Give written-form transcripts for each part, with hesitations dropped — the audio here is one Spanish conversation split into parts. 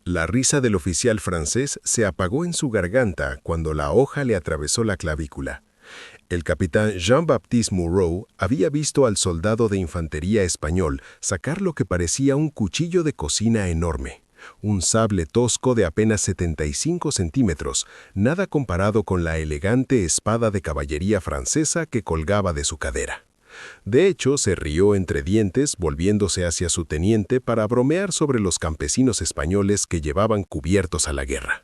La risa del oficial francés se apagó en su garganta cuando la hoja le atravesó la clavícula. El capitán Jean-Baptiste Moureau había visto al soldado de infantería español sacar lo que parecía un cuchillo de cocina enorme. Un sable tosco de apenas 75 centímetros, nada comparado con la elegante espada de caballería francesa que colgaba de su cadera. De hecho, se rió entre dientes, volviéndose hacia su teniente para bromear sobre los campesinos españoles que llevaban cubiertos a la guerra.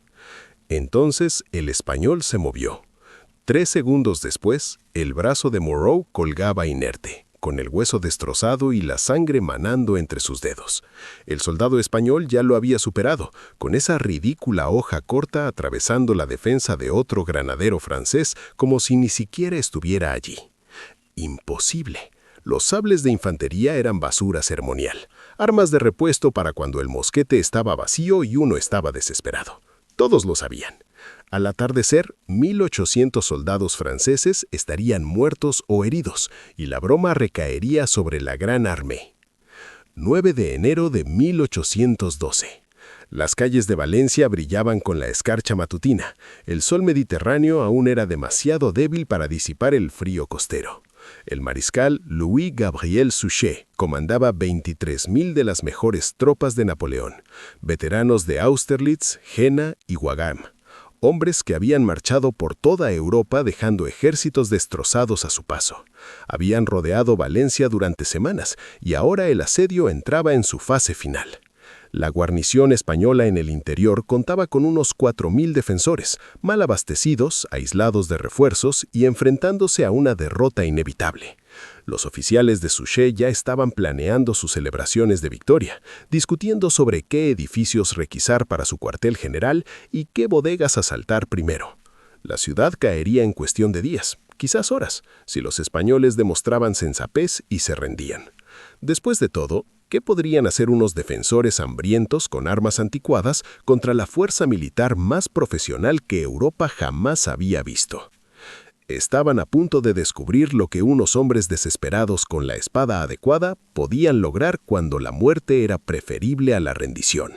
Entonces, el español se movió. 3 segundos después, el brazo de Moureau colgaba inerte, con el hueso destrozado y la sangre manando entre sus dedos. El soldado español ya lo había superado, con esa ridícula hoja corta atravesando la defensa de otro granadero francés como si ni siquiera estuviera allí. Imposible. Los sables de infantería eran basura ceremonial, armas de repuesto para cuando el mosquete estaba vacío y uno estaba desesperado. Todos lo sabían. Al atardecer, 1.800 soldados franceses estarían muertos o heridos, y la broma recaería sobre la Gran Armée. 9 de enero de 1812. Las calles de Valencia brillaban con la escarcha matutina. El sol mediterráneo aún era demasiado débil para disipar el frío costero. El mariscal Louis-Gabriel Suchet comandaba 23.000 de las mejores tropas de Napoleón, veteranos de Austerlitz, Jena y Wagram. Hombres que habían marchado por toda Europa dejando ejércitos destrozados a su paso. Habían rodeado Valencia durante semanas y ahora el asedio entraba en su fase final. La guarnición española en el interior contaba con unos 4.000 defensores, mal abastecidos, aislados de refuerzos y enfrentándose a una derrota inevitable. Los oficiales de Suchet ya estaban planeando sus celebraciones de victoria, discutiendo sobre qué edificios requisar para su cuartel general y qué bodegas asaltar primero. La ciudad caería en cuestión de días, quizás horas, si los españoles demostraban sensatez y se rendían. Después de todo, ¿qué podrían hacer unos defensores hambrientos con armas anticuadas contra la fuerza militar más profesional que Europa jamás había visto? Estaban a punto de descubrir lo que unos hombres desesperados con la espada adecuada podían lograr cuando la muerte era preferible a la rendición.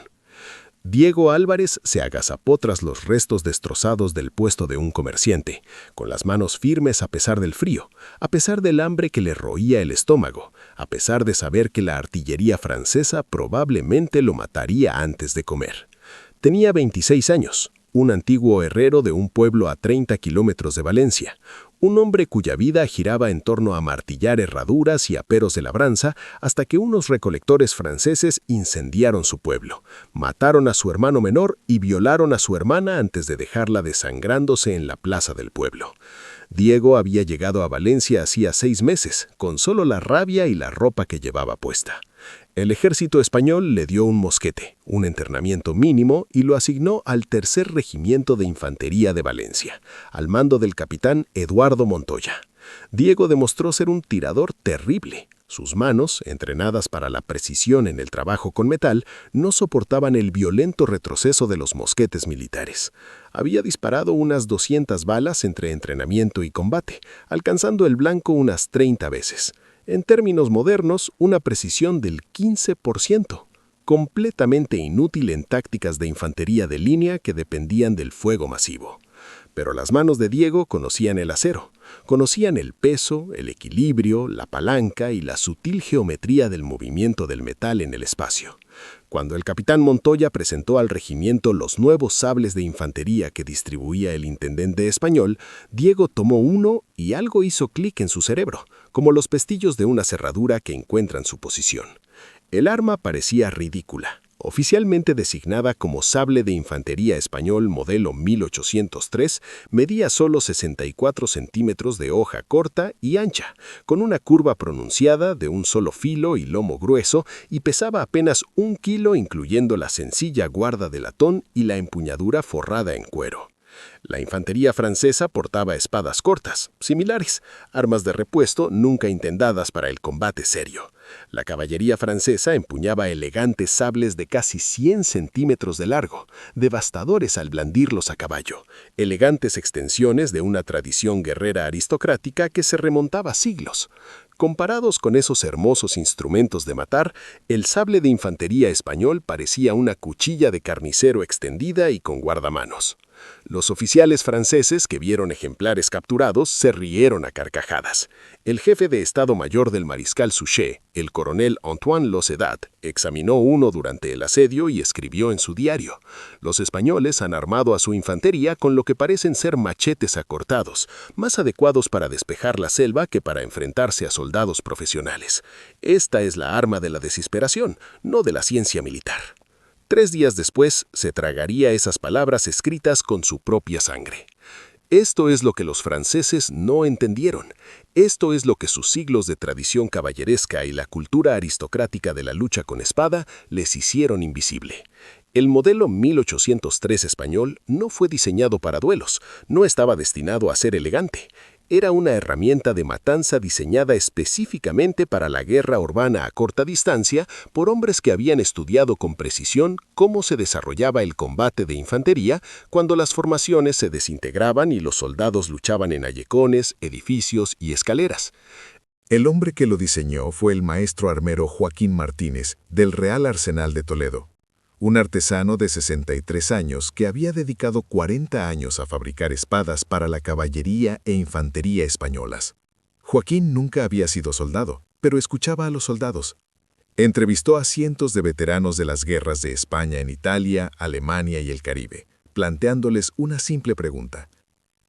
Diego Álvarez se agazapó tras los restos destrozados del puesto de un comerciante, con las manos firmes a pesar del frío, a pesar del hambre que le roía el estómago, a pesar de saber que la artillería francesa probablemente lo mataría antes de comer. Tenía 26 años, un antiguo herrero de un pueblo a 30 kilómetros de Valencia, un hombre cuya vida giraba en torno a martillar herraduras y aperos de labranza hasta que unos recolectores franceses incendiaron su pueblo, mataron a su hermano menor y violaron a su hermana antes de dejarla desangrándose en la plaza del pueblo. Diego había llegado a Valencia hacía 6 meses, con solo la rabia y la ropa que llevaba puesta. El ejército español le dio un mosquete, un entrenamiento mínimo y lo asignó al tercer regimiento de infantería de Valencia, al mando del capitán Eduardo Montoya. Diego demostró ser un tirador terrible. Sus manos, entrenadas para la precisión en el trabajo con metal, no soportaban el violento retroceso de los mosquetes militares. Había disparado unas 200 balas entre entrenamiento y combate, alcanzando el blanco unas 30 veces. En términos modernos, una precisión del 15%, completamente inútil en tácticas de infantería de línea que dependían del fuego masivo. Pero las manos de Diego conocían el acero, conocían el peso, el equilibrio, la palanca y la sutil geometría del movimiento del metal en el espacio. Cuando el capitán Montoya presentó al regimiento los nuevos sables de infantería que distribuía el intendente español, Diego tomó uno y algo hizo clic en su cerebro, como los pestillos de una cerradura que encuentran su posición. El arma parecía ridícula. Oficialmente designada como sable de infantería español modelo 1803, medía solo 64 centímetros de hoja corta y ancha, con una curva pronunciada de un solo filo y lomo grueso, y pesaba apenas 1 kilo incluyendo la sencilla guarda de latón y la empuñadura forrada en cuero. La infantería francesa portaba espadas cortas, similares, armas de repuesto nunca intentadas para el combate serio. La caballería francesa empuñaba elegantes sables de casi 100 centímetros de largo, devastadores al blandirlos a caballo, elegantes extensiones de una tradición guerrera aristocrática que se remontaba a siglos. Comparados con esos hermosos instrumentos de matar, el sable de infantería español parecía una cuchilla de carnicero extendida y con guardamanos. Los oficiales franceses que vieron ejemplares capturados se rieron a carcajadas. El jefe de Estado Mayor del mariscal Suchet, el coronel Antoine Locedat, examinó uno durante el asedio y escribió en su diario: «Los españoles han armado a su infantería con lo que parecen ser machetes acortados, más adecuados para despejar la selva que para enfrentarse a soldados profesionales. Esta es la arma de la desesperación, no de la ciencia militar». 3 días después, se tragaría esas palabras escritas con su propia sangre. Esto es lo que los franceses no entendieron. Esto es lo que sus siglos de tradición caballeresca y la cultura aristocrática de la lucha con espada les hicieron invisible. El modelo 1803 español no fue diseñado para duelos, no estaba destinado a ser elegante. Era una herramienta de matanza diseñada específicamente para la guerra urbana a corta distancia por hombres que habían estudiado con precisión cómo se desarrollaba el combate de infantería cuando las formaciones se desintegraban y los soldados luchaban en hallecones, edificios y escaleras. El hombre que lo diseñó fue el maestro armero Joaquín Martínez, del Real Arsenal de Toledo. Un artesano de 63 años que había dedicado 40 años a fabricar espadas para la caballería e infantería españolas. Joaquín nunca había sido soldado, pero escuchaba a los soldados. Entrevistó a cientos de veteranos de las guerras de España en Italia, Alemania y el Caribe, planteándoles una simple pregunta.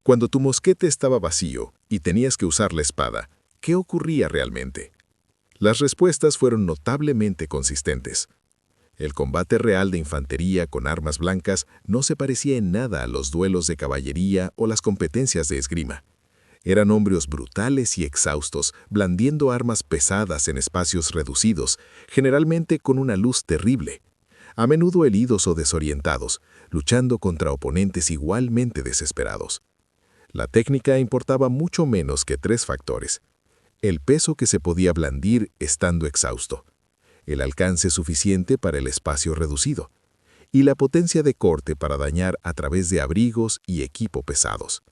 Cuando tu mosquete estaba vacío y tenías que usar la espada, ¿qué ocurría realmente? Las respuestas fueron notablemente consistentes. El combate real de infantería con armas blancas no se parecía en nada a los duelos de caballería o las competencias de esgrima. Eran hombres brutales y exhaustos, blandiendo armas pesadas en espacios reducidos, generalmente con una luz terrible. A menudo heridos o desorientados, luchando contra oponentes igualmente desesperados. La técnica importaba mucho menos que 3 factores. El peso que se podía blandir estando exhausto, el alcance suficiente para el espacio reducido, y la potencia de corte para dañar a través de abrigos y equipo pesados.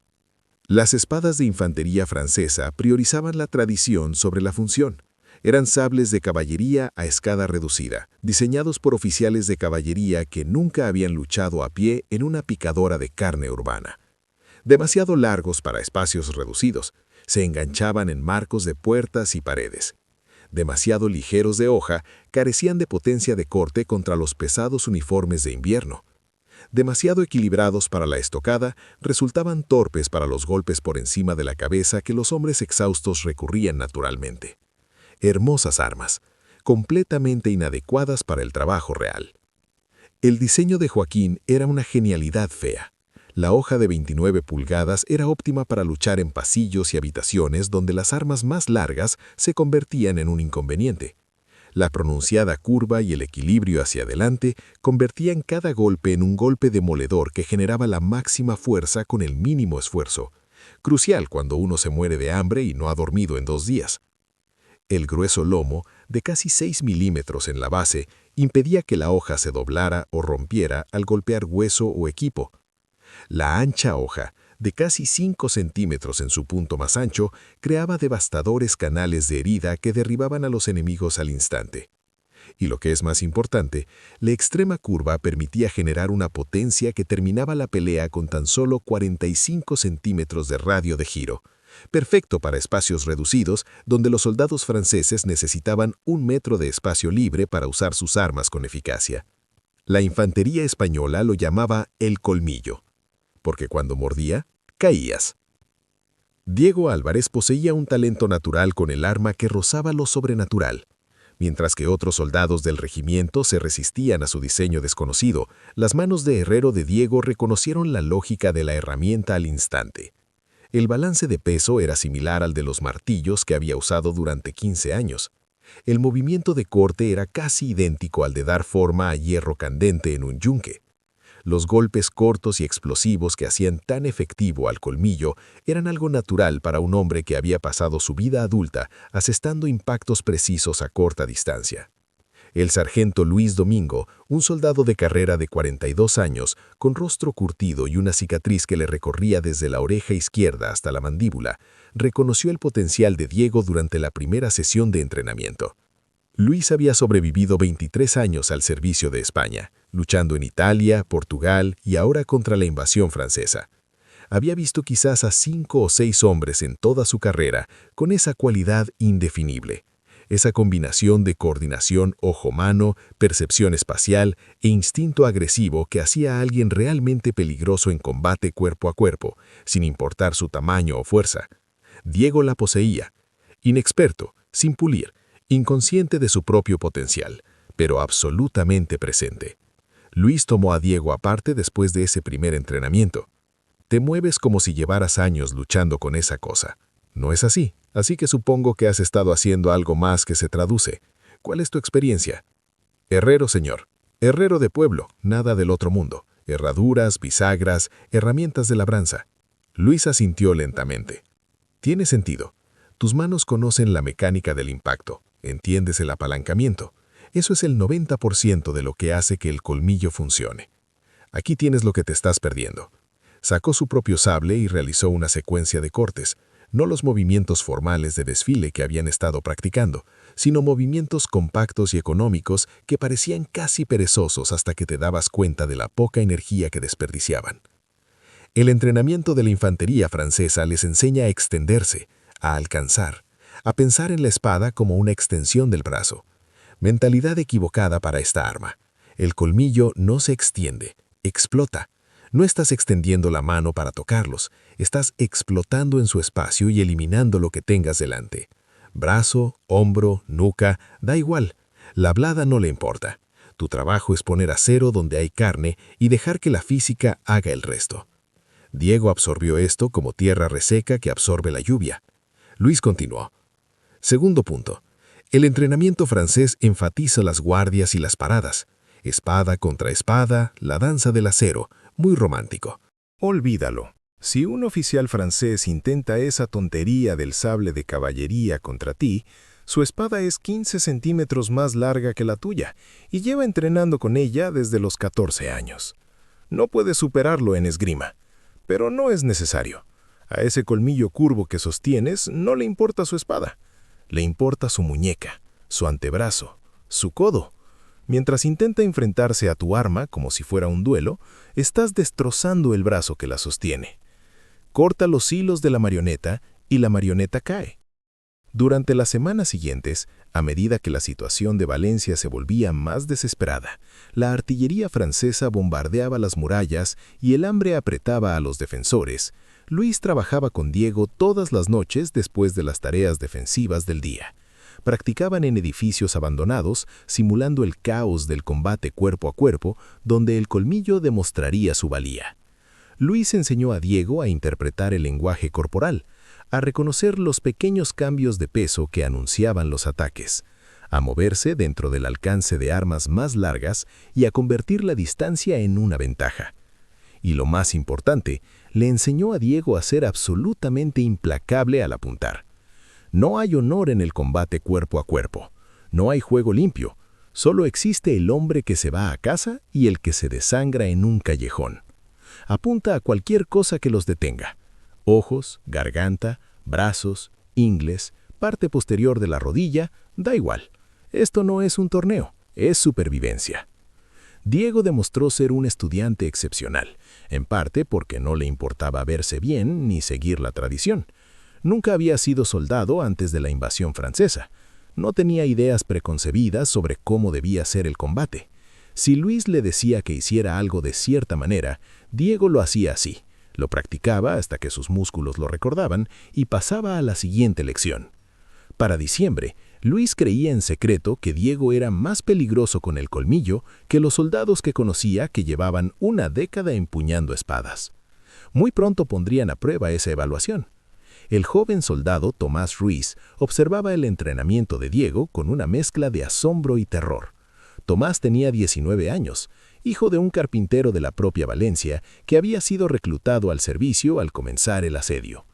Las espadas de infantería francesa priorizaban la tradición sobre la función. Eran sables de caballería a escada reducida, diseñados por oficiales de caballería que nunca habían luchado a pie en una picadora de carne urbana. Demasiado largos para espacios reducidos, se enganchaban en marcos de puertas y paredes. Demasiado ligeros de hoja, carecían de potencia de corte contra los pesados uniformes de invierno. Demasiado equilibrados para la estocada, resultaban torpes para los golpes por encima de la cabeza que los hombres exhaustos recurrían naturalmente. Hermosas armas, completamente inadecuadas para el trabajo real. El diseño de Joaquín era una genialidad fea. La hoja de 29 pulgadas era óptima para luchar en pasillos y habitaciones donde las armas más largas se convertían en un inconveniente. La pronunciada curva y el equilibrio hacia adelante convertían cada golpe en un golpe demoledor que generaba la máxima fuerza con el mínimo esfuerzo, crucial cuando uno se muere de hambre y no ha dormido en 2 días. El grueso lomo, de casi 6 milímetros en la base, impedía que la hoja se doblara o rompiera al golpear hueso o equipo. La ancha hoja, de casi 5 centímetros en su punto más ancho, creaba devastadores canales de herida que derribaban a los enemigos al instante. Y lo que es más importante, la extrema curva permitía generar una potencia que terminaba la pelea con tan solo 45 centímetros de radio de giro, perfecto para espacios reducidos donde los soldados franceses necesitaban 1 metro de espacio libre para usar sus armas con eficacia. La infantería española lo llamaba el colmillo, porque cuando mordía, caías. Diego Álvarez poseía un talento natural con el arma que rozaba lo sobrenatural. Mientras que otros soldados del regimiento se resistían a su diseño desconocido, las manos de herrero de Diego reconocieron la lógica de la herramienta al instante. El balance de peso era similar al de los martillos que había usado durante 15 años. El movimiento de corte era casi idéntico al de dar forma a hierro candente en un yunque. Los golpes cortos y explosivos que hacían tan efectivo al colmillo eran algo natural para un hombre que había pasado su vida adulta asestando impactos precisos a corta distancia. El sargento Luis Domingo, un soldado de carrera de 42 años, con rostro curtido y una cicatriz que le recorría desde la oreja izquierda hasta la mandíbula, reconoció el potencial de Diego durante la primera sesión de entrenamiento. Luis había sobrevivido 23 años al servicio de España, luchando en Italia, Portugal y ahora contra la invasión francesa. Había visto quizás a 5 o 6 hombres en toda su carrera con esa cualidad indefinible, esa combinación de coordinación ojo-mano, percepción espacial e instinto agresivo que hacía a alguien realmente peligroso en combate cuerpo a cuerpo, sin importar su tamaño o fuerza. Diego la poseía, inexperto, sin pulir, inconsciente de su propio potencial, pero absolutamente presente. Luis tomó a Diego aparte después de ese primer entrenamiento. Te mueves como si llevaras años luchando con esa cosa. No es así, así que supongo que has estado haciendo algo más que se traduce. ¿Cuál es tu experiencia? Herrero, señor. Herrero de pueblo, nada del otro mundo. Herraduras, bisagras, herramientas de labranza. Luis asintió lentamente. Tiene sentido. Tus manos conocen la mecánica del impacto. Entiendes el apalancamiento. Eso es el 90% de lo que hace que el colmillo funcione. Aquí tienes lo que te estás perdiendo. Sacó su propio sable y realizó una secuencia de cortes, no los movimientos formales de desfile que habían estado practicando, sino movimientos compactos y económicos que parecían casi perezosos hasta que te dabas cuenta de la poca energía que desperdiciaban. El entrenamiento de la infantería francesa les enseña a extenderse, a alcanzar, a pensar en la espada como una extensión del brazo. Mentalidad equivocada para esta arma. El colmillo no se extiende, explota. No estás extendiendo la mano para tocarlos, estás explotando en su espacio y eliminando lo que tengas delante. Brazo, hombro, nuca, da igual. La blada no le importa. Tu trabajo es poner acero donde hay carne y dejar que la física haga el resto. Diego absorbió esto como tierra reseca que absorbe la lluvia. Luis continuó. Segundo punto. El entrenamiento francés enfatiza las guardias y las paradas. Espada contra espada, la danza del acero, muy romántico. Olvídalo. Si un oficial francés intenta esa tontería del sable de caballería contra ti, su espada es 15 centímetros más larga que la tuya y lleva entrenando con ella desde los 14 años. No puedes superarlo en esgrima, pero no es necesario. A ese colmillo curvo que sostienes no le importa su espada. Le importa su muñeca, su antebrazo, su codo. Mientras intenta enfrentarse a tu arma como si fuera un duelo, estás destrozando el brazo que la sostiene. Corta los hilos de la marioneta y la marioneta cae. Durante las semanas siguientes, a medida que la situación de Valencia se volvía más desesperada, la artillería francesa bombardeaba las murallas y el hambre apretaba a los defensores. Luis trabajaba con Diego todas las noches después de las tareas defensivas del día. Practicaban en edificios abandonados, simulando el caos del combate cuerpo a cuerpo, donde el colmillo demostraría su valía. Luis enseñó a Diego a interpretar el lenguaje corporal, a reconocer los pequeños cambios de peso que anunciaban los ataques, a moverse dentro del alcance de armas más largas y a convertir la distancia en una ventaja. Y lo más importante, le enseñó a Diego a ser absolutamente implacable al apuntar. No hay honor en el combate cuerpo a cuerpo. No hay juego limpio. Solo existe el hombre que se va a casa y el que se desangra en un callejón. Apunta a cualquier cosa que los detenga. Ojos, garganta, brazos, ingles, parte posterior de la rodilla, da igual. Esto no es un torneo, es supervivencia. Diego demostró ser un estudiante excepcional, en parte porque no le importaba verse bien ni seguir la tradición. Nunca había sido soldado antes de la invasión francesa. No tenía ideas preconcebidas sobre cómo debía ser el combate. Si Luis le decía que hiciera algo de cierta manera, Diego lo hacía así. Lo practicaba hasta que sus músculos lo recordaban y pasaba a la siguiente lección. Para diciembre, Luis creía en secreto que Diego era más peligroso con el colmillo que los soldados que conocía que llevaban una década empuñando espadas. Muy pronto pondrían a prueba esa evaluación. El joven soldado Tomás Ruiz observaba el entrenamiento de Diego con una mezcla de asombro y terror. Tomás tenía 19 años, hijo de un carpintero de la propia Valencia que había sido reclutado al servicio al comenzar el asedio.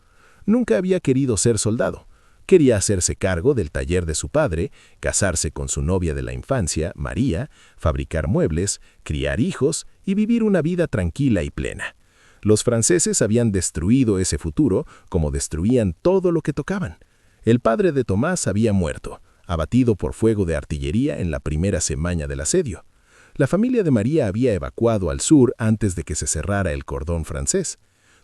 Nunca había querido ser soldado, Quería hacerse cargo del taller de su padre, casarse con su novia de la infancia, María, fabricar muebles, criar hijos y vivir una vida tranquila y plena. Los franceses habían destruido ese futuro como destruían todo lo que tocaban. El padre de Tomás había muerto, abatido por fuego de artillería en la primera semana del asedio. La familia de María había evacuado al sur antes de que se cerrara el cordón francés.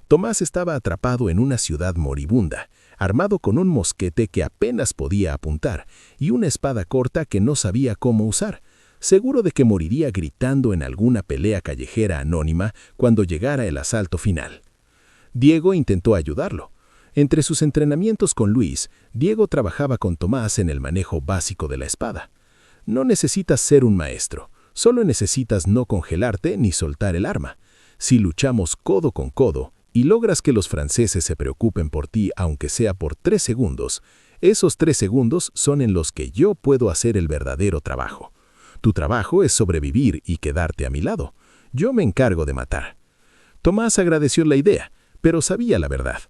Tomás estaba atrapado en una ciudad moribunda, armado con un mosquete que apenas podía apuntar y una espada corta que no sabía cómo usar, seguro de que moriría gritando en alguna pelea callejera anónima cuando llegara el asalto final. Diego intentó ayudarlo. Entre sus entrenamientos con Luis, Diego trabajaba con Tomás en el manejo básico de la espada. No necesitas ser un maestro, solo necesitas no congelarte ni soltar el arma. Si luchamos codo con codo, y logras que los franceses se preocupen por ti aunque sea por 3 segundos, esos 3 segundos son en los que yo puedo hacer el verdadero trabajo. Tu trabajo es sobrevivir y quedarte a mi lado. Yo me encargo de matar. Tomás agradeció la idea, pero sabía la verdad.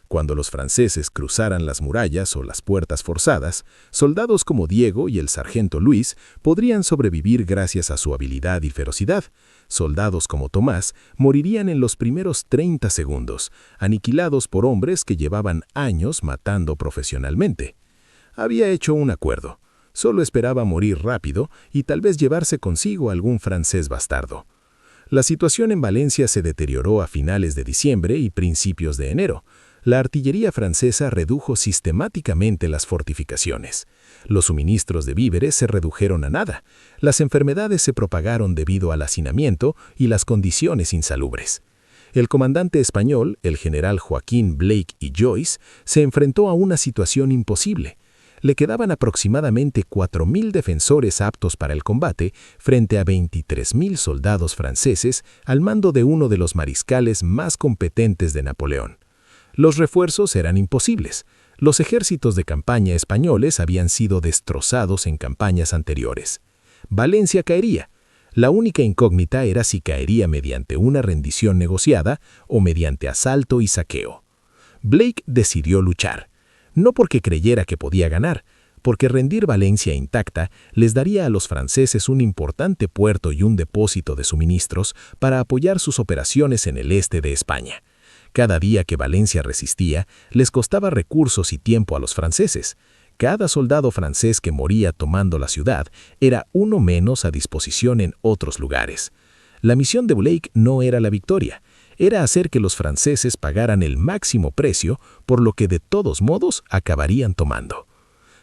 Cuando los franceses cruzaran las murallas o las puertas forzadas, soldados como Diego y el sargento Luis podrían sobrevivir gracias a su habilidad y ferocidad. Soldados como Tomás morirían en los primeros 30 segundos, aniquilados por hombres que llevaban años matando profesionalmente. Había hecho un acuerdo. Solo esperaba morir rápido y tal vez llevarse consigo algún francés bastardo. La situación en Valencia se deterioró a finales de diciembre y principios de enero. La artillería francesa redujo sistemáticamente las fortificaciones. Los suministros de víveres se redujeron a nada. Las enfermedades se propagaron debido al hacinamiento y las condiciones insalubres. El comandante español, el general Joaquín Blake y Joyce, se enfrentó a una situación imposible. Le quedaban aproximadamente 4.000 defensores aptos para el combate frente a 23.000 soldados franceses al mando de uno de los mariscales más competentes de Napoleón. Los refuerzos eran imposibles. Los ejércitos de campaña españoles habían sido destrozados en campañas anteriores. Valencia caería. La única incógnita era si caería mediante una rendición negociada o mediante asalto y saqueo. Blake decidió luchar. No porque creyera que podía ganar, porque rendir Valencia intacta les daría a los franceses un importante puerto y un depósito de suministros para apoyar sus operaciones en el este de España. Cada día que Valencia resistía, les costaba recursos y tiempo a los franceses. Cada soldado francés que moría tomando la ciudad era uno menos a disposición en otros lugares. La misión de Blake no era la victoria, era hacer que los franceses pagaran el máximo precio por lo que de todos modos acabarían tomando.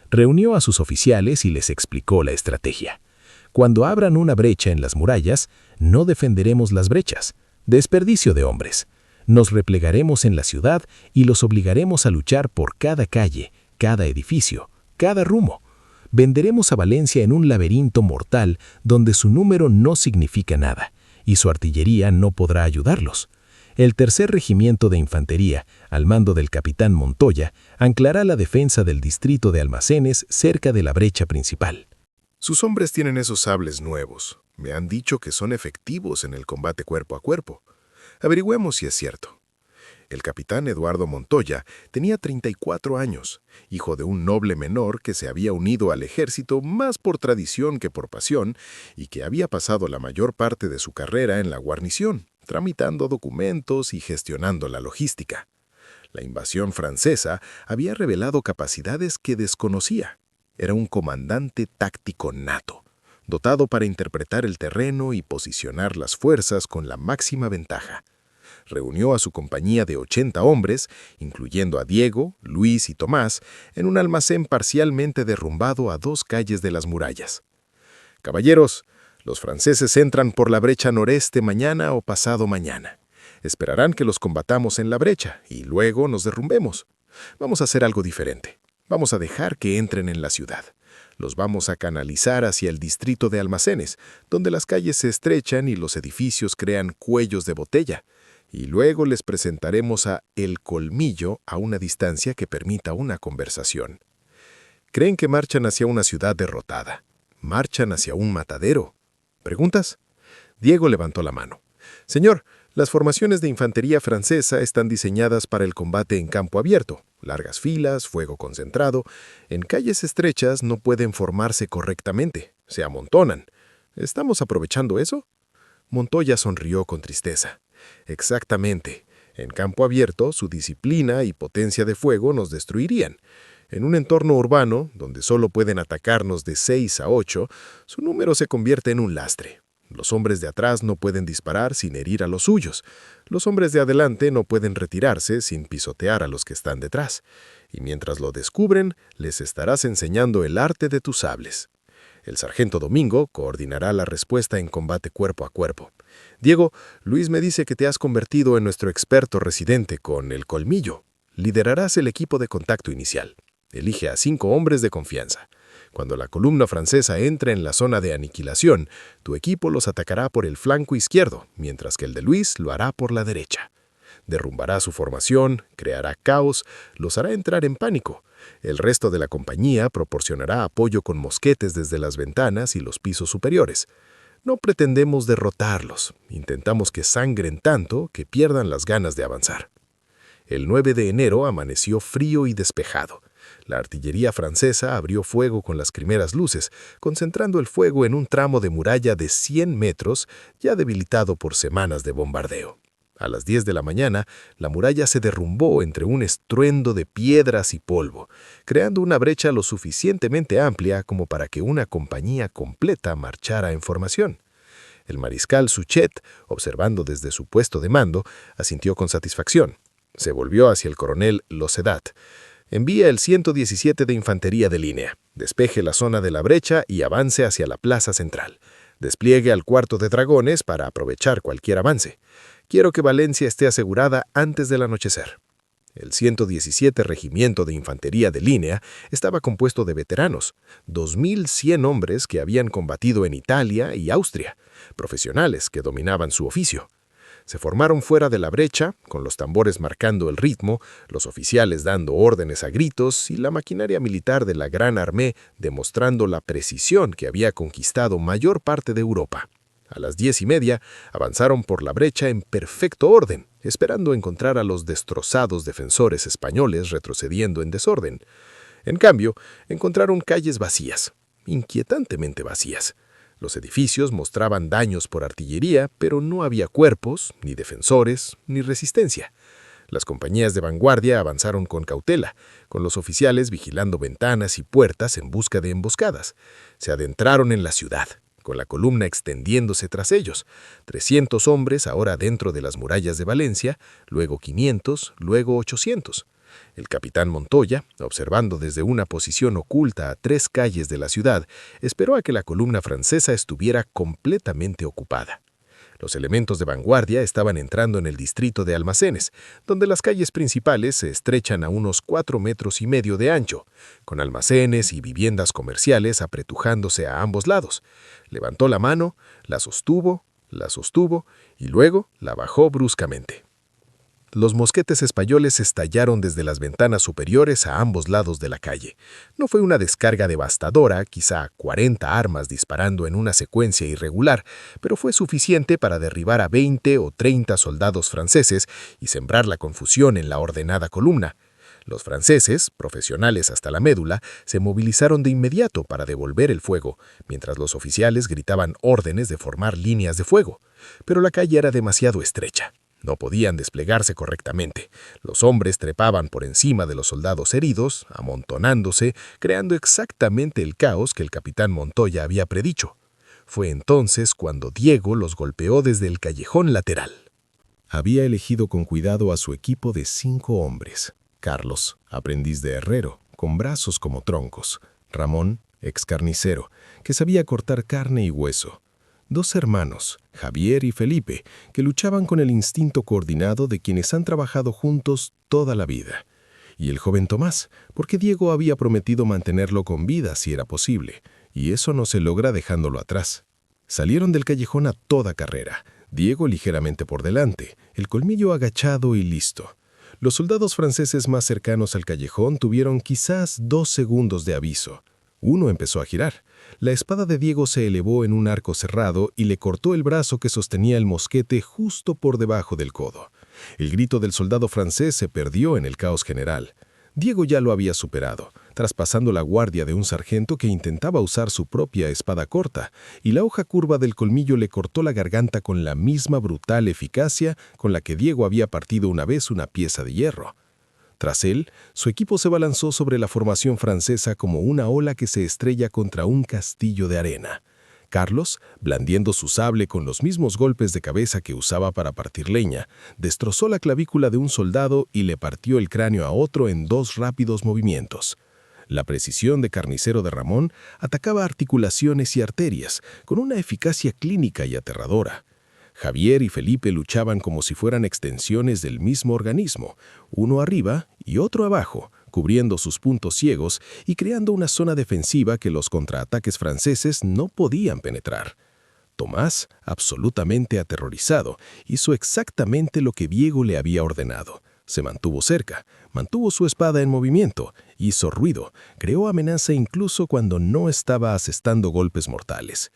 Reunió a sus oficiales y les explicó la estrategia. Cuando abran una brecha en las murallas, no defenderemos las brechas. Desperdicio de hombres. Nos replegaremos en la ciudad y los obligaremos a luchar por cada calle, cada edificio, cada rumbo. Venderemos a Valencia en un laberinto mortal donde su número no significa nada y su artillería no podrá ayudarlos. El tercer regimiento de infantería, al mando del capitán Montoya, anclará la defensa del distrito de almacenes cerca de la brecha principal. Sus hombres tienen esos sables nuevos. Me han dicho que son efectivos en el combate cuerpo a cuerpo. Averigüemos si es cierto. El capitán Eduardo Montoya tenía 34 años, hijo de un noble menor que se había unido al ejército más por tradición que por pasión y que había pasado la mayor parte de su carrera en la guarnición, tramitando documentos y gestionando la logística. La invasión francesa había revelado capacidades que desconocía. Era un comandante táctico nato, dotado para interpretar el terreno y posicionar las fuerzas con la máxima ventaja. Reunió a su compañía de 80 hombres, incluyendo a Diego, Luis y Tomás, en un almacén parcialmente derrumbado a 2 calles de las murallas. «Caballeros, los franceses entran por la brecha noreste mañana o pasado mañana. Esperarán que los combatamos en la brecha y luego nos derrumbemos. Vamos a hacer algo diferente. Vamos a dejar que entren en la ciudad. Los vamos a canalizar hacia el distrito de almacenes, donde las calles se estrechan y los edificios crean cuellos de botella. Y luego les presentaremos a El Colmillo a una distancia que permita una conversación. Creen que marchan hacia una ciudad derrotada. Marchan hacia un matadero. ¿Preguntas?» Diego levantó la mano. «Señor, Las formaciones de infantería francesa están diseñadas para el combate en campo abierto, largas filas, fuego concentrado. En calles estrechas no pueden formarse correctamente, se amontonan. ¿Estamos aprovechando eso? Montoya sonrió con tristeza. Exactamente. En campo abierto, su disciplina y potencia de fuego nos destruirían. En un entorno urbano, donde solo pueden atacarnos de 6 a 8, su número se convierte en un lastre. Los hombres de atrás no pueden disparar sin herir a los suyos. Los hombres de adelante no pueden retirarse sin pisotear a los que están detrás. Y mientras lo descubren, les estarás enseñando el arte de tus sables. El sargento Domingo coordinará la respuesta en combate cuerpo a cuerpo. Diego, Luis me dice que te has convertido en nuestro experto residente con el colmillo. Liderarás el equipo de contacto inicial. Elige a 5 hombres de confianza. Cuando la columna francesa entre en la zona de aniquilación, tu equipo los atacará por el flanco izquierdo, mientras que el de Luis lo hará por la derecha. Derrumbará su formación, creará caos, los hará entrar en pánico. El resto de la compañía proporcionará apoyo con mosquetes desde las ventanas y los pisos superiores. No pretendemos derrotarlos, intentamos que sangren tanto que pierdan las ganas de avanzar. El 9 de enero amaneció frío y despejado. La artillería francesa abrió fuego con las primeras luces, concentrando el fuego en un tramo de muralla de 100 metros, ya debilitado por semanas de bombardeo. A las 10 de la mañana, la muralla se derrumbó entre un estruendo de piedras y polvo, creando una brecha lo suficientemente amplia como para que una compañía completa marchara en formación. El mariscal Suchet, observando desde su puesto de mando, asintió con satisfacción. Se volvió hacia el coronel Losedat. Envía el 117 de Infantería de Línea, despeje la zona de la brecha y avance hacia la plaza central. Despliegue al cuarto de dragones para aprovechar cualquier avance. Quiero que Valencia esté asegurada antes del anochecer. El 117 Regimiento de Infantería de Línea estaba compuesto de veteranos, 2.100 hombres que habían combatido en Italia y Austria, profesionales que dominaban su oficio. Se formaron fuera de la brecha, con los tambores marcando el ritmo, los oficiales dando órdenes a gritos y la maquinaria militar de la Gran Armée demostrando la precisión que había conquistado mayor parte de Europa. A las 10:30 avanzaron por la brecha en perfecto orden, esperando encontrar a los destrozados defensores españoles retrocediendo en desorden. En cambio, encontraron calles vacías, inquietantemente vacías. Los edificios mostraban daños por artillería, pero no había cuerpos, ni defensores, ni resistencia. Las compañías de vanguardia avanzaron con cautela, con los oficiales vigilando ventanas y puertas en busca de emboscadas. Se adentraron en la ciudad, con la columna extendiéndose tras ellos. 300 hombres ahora dentro de las murallas de Valencia, luego 500, luego 800. El capitán Montoya, observando desde una posición oculta a 3 calles de la ciudad, esperó a que la columna francesa estuviera completamente ocupada. Los elementos de vanguardia estaban entrando en el distrito de Almacenes, donde las calles principales se estrechan a unos 4,5 metros de ancho, con almacenes y viviendas comerciales apretujándose a ambos lados. Levantó la mano, la sostuvo y luego la bajó bruscamente. Los mosquetes españoles estallaron desde las ventanas superiores a ambos lados de la calle. No fue una descarga devastadora, quizá 40 armas disparando en una secuencia irregular, pero fue suficiente para derribar a 20 o 30 soldados franceses y sembrar la confusión en la ordenada columna. Los franceses, profesionales hasta la médula, se movilizaron de inmediato para devolver el fuego, mientras los oficiales gritaban órdenes de formar líneas de fuego. Pero la calle era demasiado estrecha. No podían desplegarse correctamente. Los hombres trepaban por encima de los soldados heridos, amontonándose, creando exactamente el caos que el capitán Montoya había predicho. Fue entonces cuando Diego los golpeó desde el callejón lateral. Había elegido con cuidado a su equipo de 5 hombres. Carlos, aprendiz de herrero, con brazos como troncos. Ramón, ex carnicero, que sabía cortar carne y hueso. 2 hermanos, Javier y Felipe, que luchaban con el instinto coordinado de quienes han trabajado juntos toda la vida. Y el joven Tomás, porque Diego había prometido mantenerlo con vida si era posible, y eso no se logra dejándolo atrás. Salieron del callejón a toda carrera, Diego ligeramente por delante, el colmillo agachado y listo. Los soldados franceses más cercanos al callejón tuvieron quizás 2 segundos de aviso. Uno empezó a girar. La espada de Diego se elevó en un arco cerrado y le cortó el brazo que sostenía el mosquete justo por debajo del codo. El grito del soldado francés se perdió en el caos general. Diego ya lo había superado, traspasando la guardia de un sargento que intentaba usar su propia espada corta, y la hoja curva del colmillo le cortó la garganta con la misma brutal eficacia con la que Diego había partido una vez una pieza de hierro. Tras él, su equipo se balanzó sobre la formación francesa como una ola que se estrella contra un castillo de arena. Carlos, blandiendo su sable con los mismos golpes de cabeza que usaba para partir leña, destrozó la clavícula de un soldado y le partió el cráneo a otro en 2 rápidos movimientos. La precisión de carnicero de Ramón atacaba articulaciones y arterias, con una eficacia clínica y aterradora. Javier y Felipe luchaban como si fueran extensiones del mismo organismo, uno arriba y otro abajo, cubriendo sus puntos ciegos y creando una zona defensiva que los contraataques franceses no podían penetrar. Tomás, absolutamente aterrorizado, hizo exactamente lo que Diego le había ordenado. Se mantuvo cerca, mantuvo su espada en movimiento, hizo ruido, creó amenaza incluso cuando no estaba asestando golpes mortales.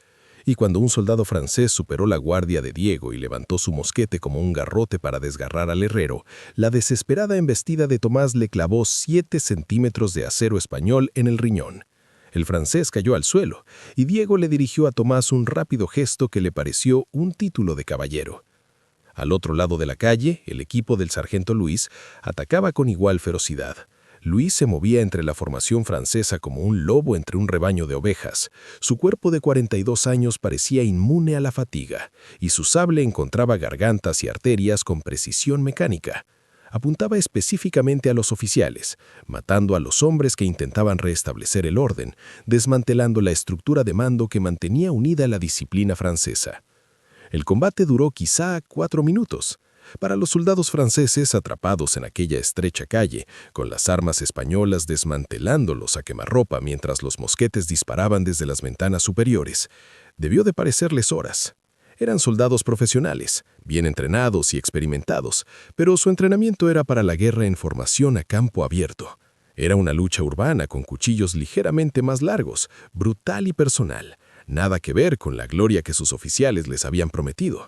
Y cuando un soldado francés superó la guardia de Diego y levantó su mosquete como un garrote para desgarrar al herrero, la desesperada embestida de Tomás le clavó 7 centímetros de acero español en el riñón. El francés cayó al suelo, y Diego le dirigió a Tomás un rápido gesto que le pareció un título de caballero. Al otro lado de la calle, el equipo del sargento Luis atacaba con igual ferocidad. Luis se movía entre la formación francesa como un lobo entre un rebaño de ovejas. Su cuerpo de 42 años parecía inmune a la fatiga, y su sable encontraba gargantas y arterias con precisión mecánica. Apuntaba específicamente a los oficiales, matando a los hombres que intentaban restablecer el orden, desmantelando la estructura de mando que mantenía unida la disciplina francesa. El combate duró quizá 4 minutos. Para los soldados franceses atrapados en aquella estrecha calle, con las armas españolas desmantelándolos a quemarropa mientras los mosquetes disparaban desde las ventanas superiores, debió de parecerles horas. Eran soldados profesionales, bien entrenados y experimentados, pero su entrenamiento era para la guerra en formación a campo abierto. Era una lucha urbana con cuchillos ligeramente más largos, brutal y personal, nada que ver con la gloria que sus oficiales les habían prometido.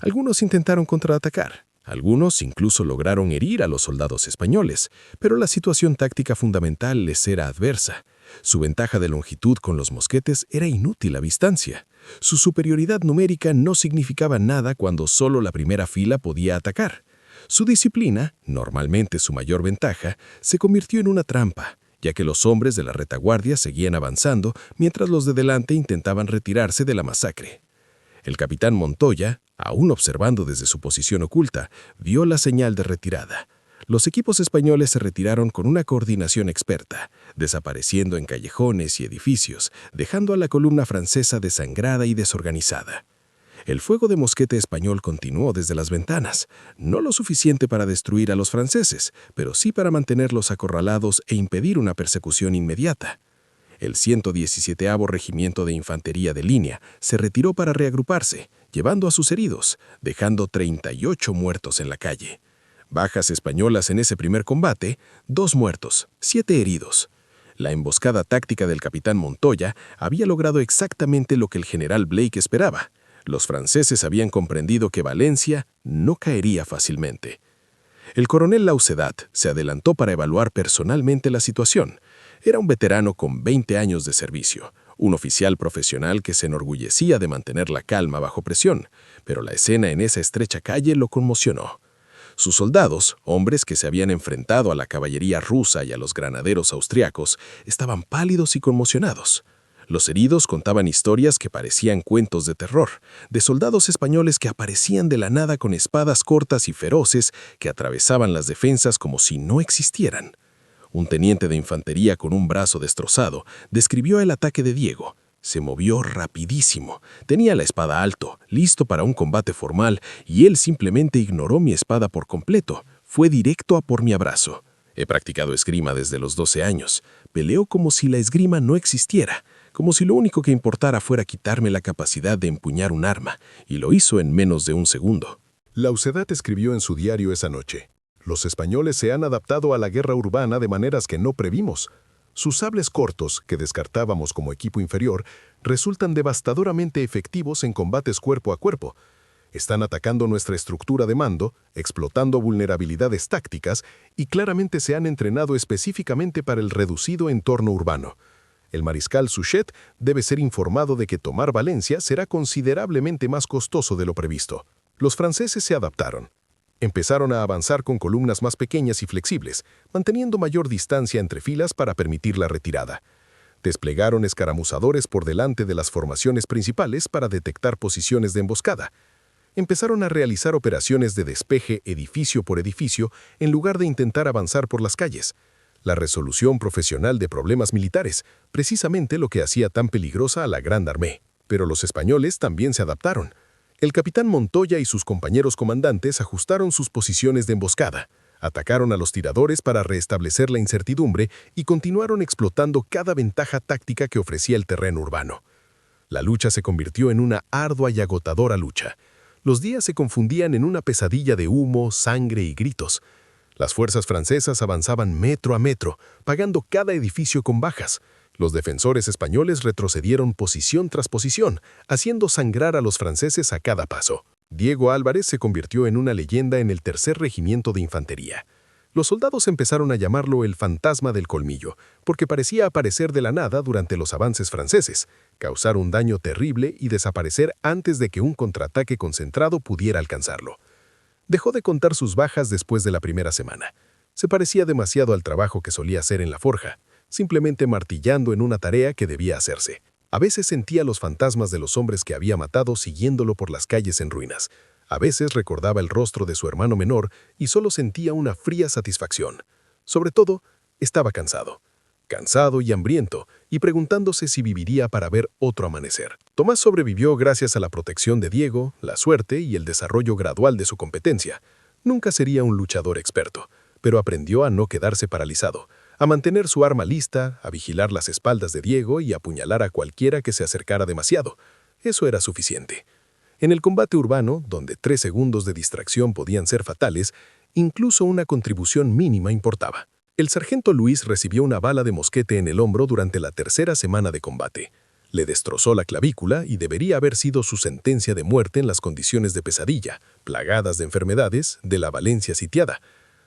Algunos intentaron contraatacar, algunos incluso lograron herir a los soldados españoles, pero la situación táctica fundamental les era adversa. Su ventaja de longitud con los mosquetes era inútil a distancia. Su superioridad numérica no significaba nada cuando solo la primera fila podía atacar. Su disciplina, normalmente su mayor ventaja, se convirtió en una trampa, ya que los hombres de la retaguardia seguían avanzando mientras los de delante intentaban retirarse de la masacre. El capitán Montoya, aún observando desde su posición oculta, vio la señal de retirada. Los equipos españoles se retiraron con una coordinación experta, desapareciendo en callejones y edificios, dejando a la columna francesa desangrada y desorganizada. El fuego de mosquete español continuó desde las ventanas, no lo suficiente para destruir a los franceses, pero sí para mantenerlos acorralados e impedir una persecución inmediata. El 117º Regimiento de Infantería de Línea se retiró para reagruparse, llevando a sus heridos, dejando 38 muertos en la calle. Bajas españolas en ese primer combate, 2 muertos, 7 heridos. La emboscada táctica del capitán Montoya había logrado exactamente lo que el general Blake esperaba. Los franceses habían comprendido que Valencia no caería fácilmente. El coronel Laussedat se adelantó para evaluar personalmente la situación. Era un veterano con 20 años de servicio, un oficial profesional que se enorgullecía de mantener la calma bajo presión, pero la escena en esa estrecha calle lo conmocionó. Sus soldados, hombres que se habían enfrentado a la caballería rusa y a los granaderos austriacos, estaban pálidos y conmocionados. Los heridos contaban historias que parecían cuentos de terror, de soldados españoles que aparecían de la nada con espadas cortas y feroces que atravesaban las defensas como si no existieran. Un teniente de infantería con un brazo destrozado describió el ataque de Diego. Se movió rapidísimo, tenía la espada alto, listo para un combate formal, y él simplemente ignoró mi espada por completo. Fue directo a por mi abrazo. He practicado esgrima desde los 12 años. Peleó como si la esgrima no existiera, como si lo único que importara fuera quitarme la capacidad de empuñar un arma, y lo hizo en menos de un segundo. Laussedat escribió en su diario esa noche: «Los españoles se han adaptado a la guerra urbana de maneras que no previmos. Sus sables cortos, que descartábamos como equipo inferior, resultan devastadoramente efectivos en combates cuerpo a cuerpo. Están atacando nuestra estructura de mando, explotando vulnerabilidades tácticas y claramente se han entrenado específicamente para el reducido entorno urbano. El mariscal Suchet debe ser informado de que tomar Valencia será considerablemente más costoso de lo previsto. Los franceses se adaptaron. Empezaron a avanzar con columnas más pequeñas y flexibles, manteniendo mayor distancia entre filas para permitir la retirada. Desplegaron escaramuzadores por delante de las formaciones principales para detectar posiciones de emboscada. Empezaron a realizar operaciones de despeje edificio por edificio en lugar de intentar avanzar por las calles. La resolución profesional de problemas militares, precisamente lo que hacía tan peligrosa a la Grande Armée. Pero los españoles también se adaptaron. El capitán Montoya y sus compañeros comandantes ajustaron sus posiciones de emboscada, atacaron a los tiradores para restablecer la incertidumbre y continuaron explotando cada ventaja táctica que ofrecía el terreno urbano. La lucha se convirtió en una ardua y agotadora lucha. Los días se confundían en una pesadilla de humo, sangre y gritos. Las fuerzas francesas avanzaban metro a metro, pagando cada edificio con bajas. Los defensores españoles retrocedieron posición tras posición, haciendo sangrar a los franceses a cada paso. Diego Álvarez se convirtió en una leyenda en el tercer regimiento de infantería. Los soldados empezaron a llamarlo el fantasma del colmillo, porque parecía aparecer de la nada durante los avances franceses, causar un daño terrible y desaparecer antes de que un contraataque concentrado pudiera alcanzarlo. Dejó de contar sus bajas después de la primera semana. Se parecía demasiado al trabajo que solía hacer en la forja, simplemente martillando en una tarea que debía hacerse. A veces sentía los fantasmas de los hombres que había matado siguiéndolo por las calles en ruinas. A veces recordaba el rostro de su hermano menor y solo sentía una fría satisfacción. Sobre todo, estaba cansado. Cansado y hambriento, y preguntándose si viviría para ver otro amanecer. Tomás sobrevivió gracias a la protección de Diego, la suerte y el desarrollo gradual de su competencia. Nunca sería un luchador experto, pero aprendió a no quedarse paralizado, a mantener su arma lista, a vigilar las espaldas de Diego y a apuñalar a cualquiera que se acercara demasiado. Eso era suficiente. En el combate urbano, donde 3 segundos de distracción podían ser fatales, incluso una contribución mínima importaba. El sargento Luis recibió una bala de mosquete en el hombro durante la tercera semana de combate. Le destrozó la clavícula y debería haber sido su sentencia de muerte en las condiciones de pesadilla, plagadas de enfermedades, de la Valencia sitiada.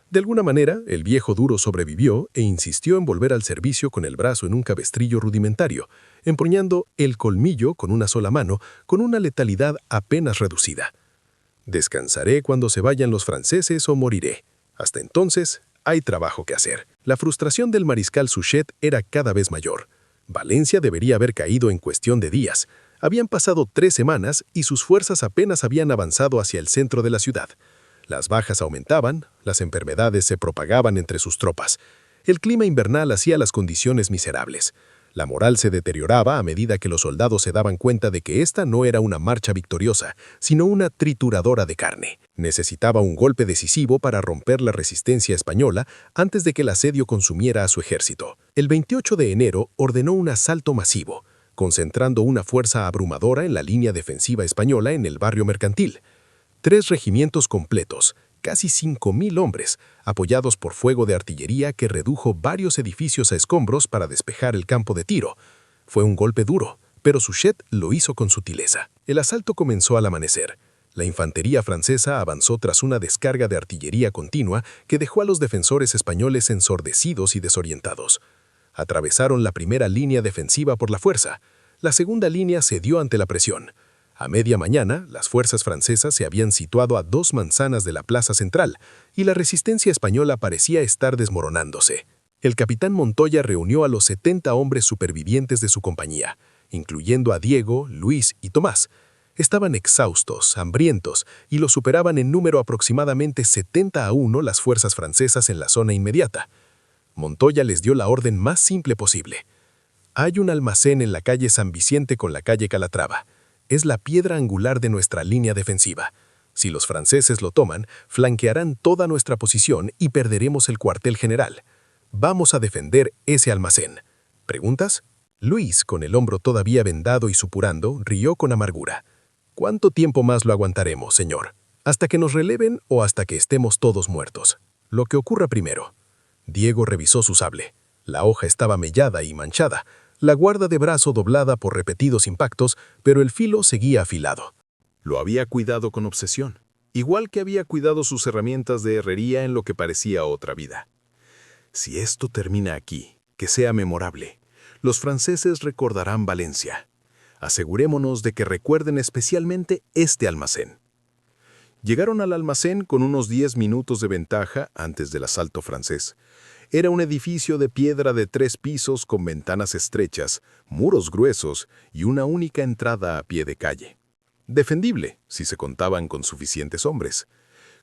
De alguna manera, el viejo duro sobrevivió e insistió en volver al servicio con el brazo en un cabestrillo rudimentario, empuñando el colmillo con una sola mano, con una letalidad apenas reducida. Descansaré cuando se vayan los franceses o moriré. Hasta entonces, hay trabajo que hacer. La frustración del mariscal Suchet era cada vez mayor. Valencia debería haber caído en cuestión de días. Habían pasado 3 semanas y sus fuerzas apenas habían avanzado hacia el centro de la ciudad. Las bajas aumentaban, las enfermedades se propagaban entre sus tropas. El clima invernal hacía las condiciones miserables. La moral se deterioraba a medida que los soldados se daban cuenta de que esta no era una marcha victoriosa, sino una trituradora de carne. Necesitaba un golpe decisivo para romper la resistencia española antes de que el asedio consumiera a su ejército. El 28 de enero ordenó un asalto masivo, concentrando una fuerza abrumadora en la línea defensiva española en el barrio mercantil. 3 regimientos completos, casi 5.000 hombres, apoyados por fuego de artillería que redujo varios edificios a escombros para despejar el campo de tiro. Fue un golpe duro, pero Suchet lo hizo con sutileza. El asalto comenzó al amanecer. La infantería francesa avanzó tras una descarga de artillería continua que dejó a los defensores españoles ensordecidos y desorientados. Atravesaron la primera línea defensiva por la fuerza. La segunda línea cedió ante la presión. A media mañana, las fuerzas francesas se habían situado a 2 manzanas de la plaza central y la resistencia española parecía estar desmoronándose. El capitán Montoya reunió a los 70 hombres supervivientes de su compañía, incluyendo a Diego, Luis y Tomás. Estaban exhaustos, hambrientos y los superaban en número aproximadamente 70-1 las fuerzas francesas en la zona inmediata. Montoya les dio la orden más simple posible. Hay un almacén en la calle San Vicente con la calle Calatrava. Es la piedra angular de nuestra línea defensiva. Si los franceses lo toman, flanquearán toda nuestra posición y perderemos el cuartel general. Vamos a defender ese almacén. ¿Preguntas? Luis, con el hombro todavía vendado y supurando, rió con amargura. ¿Cuánto tiempo más lo aguantaremos, señor? ¿Hasta que nos releven o hasta que estemos todos muertos? Lo que ocurra primero. Diego revisó su sable. La hoja estaba mellada y manchada, la guarda de brazo doblada por repetidos impactos, pero el filo seguía afilado. Lo había cuidado con obsesión, igual que había cuidado sus herramientas de herrería en lo que parecía otra vida. Si esto termina aquí, que sea memorable. Los franceses recordarán Valencia. Asegurémonos de que recuerden especialmente este almacén. Llegaron al almacén con unos 10 minutos de ventaja antes del asalto francés. Era un edificio de piedra de 3 pisos con ventanas estrechas, muros gruesos y una única entrada a pie de calle. Defendible, si se contaban con suficientes hombres.